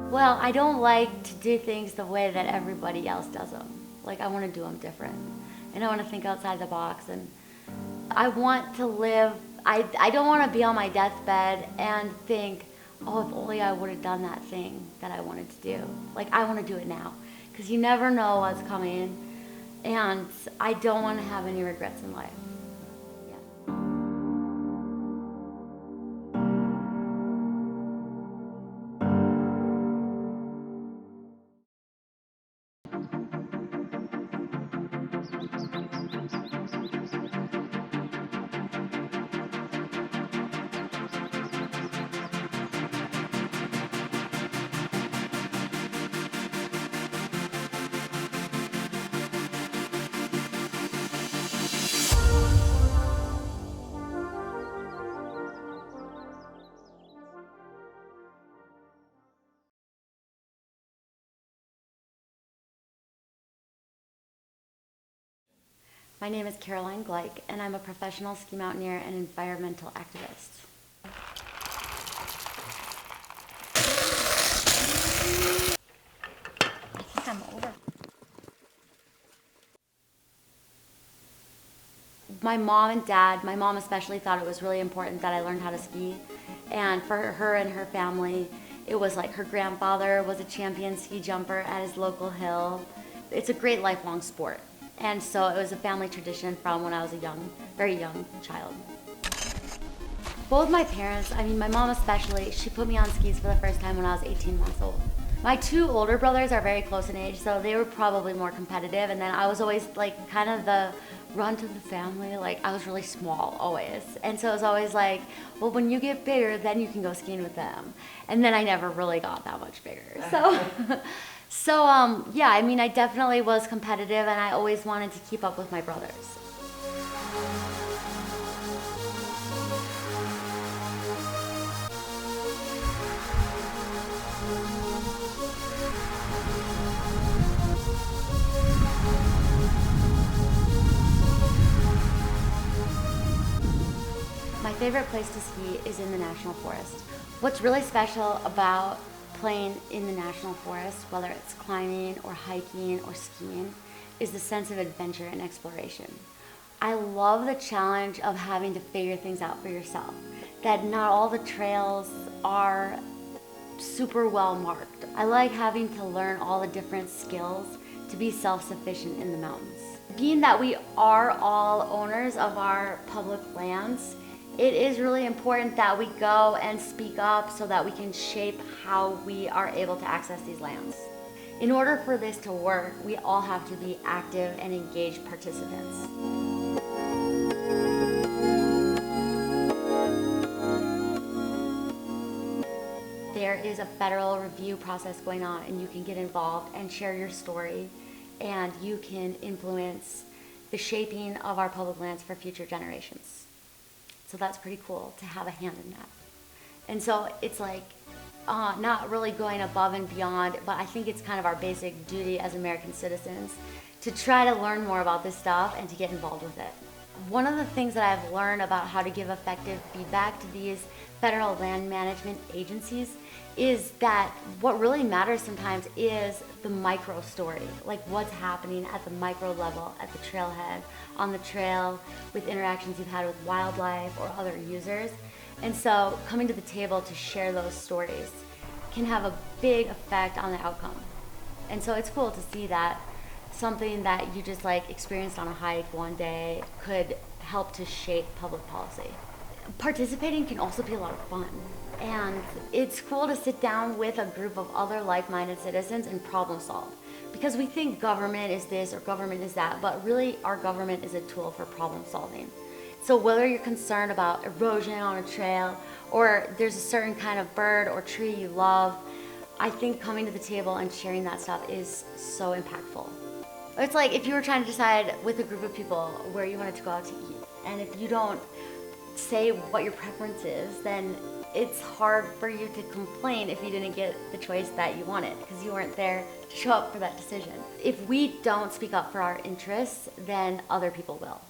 Well, I don't like to do things the way that everybody else does them. Like, I want to do them different. And I want to think outside the box. And I want to live, I don't want to be on my deathbed and think, oh, if only I would have done that thing that I wanted to do. Like, I want to do it now. Because you never know what's coming. And I don't want to have any regrets in life. Yeah. My name is Gleich, and I'm a professional ski mountaineer and environmental activist. I think I'm over. My mom and dad, my mom especially, thought it was really important that I learned how to ski. And for her and her family, it was like her grandfather was a champion ski jumper at his local hill. It's a great lifelong sport. And so it was a family tradition from when I was a very young child. Both my parents, I mean my mom especially, she put me on skis for the first time when I was 18 months old. My two older brothers are very close in age, so they were probably more competitive, and then I was always like kind of the runt of the family. Like, I was really small always. And so it was always like, well, when you get bigger, then you can go skiing with them. And then I never really got that much bigger. So yeah, I mean, I definitely was competitive, and I always wanted to keep up with my brothers. My favorite place to ski is in the National Forest. What's really special about playing in the National Forest, whether it's climbing or hiking or skiing, is the sense of adventure and exploration. I love the challenge of having to figure things out for yourself, that not all the trails are super well marked. I like having to learn all the different skills to be self-sufficient in the mountains. Being that we are all owners of our public lands, it is really important that we go and speak up so that we can shape how we are able to access these lands. In order for this to work, we all have to be active and engaged participants. There is a federal review process going on, and you can get involved and share your story, and you can influence the shaping of our public lands for future generations. So that's pretty cool to have a hand in that. And so it's like not really going above and beyond, but I think it's kind of our basic duty as American citizens to try to learn more about this stuff and to get involved with it. One of the things that I've learned about how to give effective feedback to these federal land management agencies is that what really matters sometimes is the micro story, like what's happening at the micro level, at the trailhead, on the trail, with interactions you've had with wildlife or other users. And so coming to the table to share those stories can have a big effect on the outcome. And so it's cool to see that something that you just like experienced on a hike one day could help to shape public policy. Participating can also be a lot of fun. And it's cool to sit down with a group of other like-minded citizens and problem solve. Because we think government is this or government is that, but really our government is a tool for problem solving. So whether you're concerned about erosion on a trail, or there's a certain kind of bird or tree you love, I think coming to the table and sharing that stuff is so impactful. It's like if you were trying to decide with a group of people where you wanted to go out to eat, and if you don't say what your preference is, then it's hard for you to complain if you didn't get the choice that you wanted because you weren't there to show up for that decision. If we don't speak up for our interests, then other people will.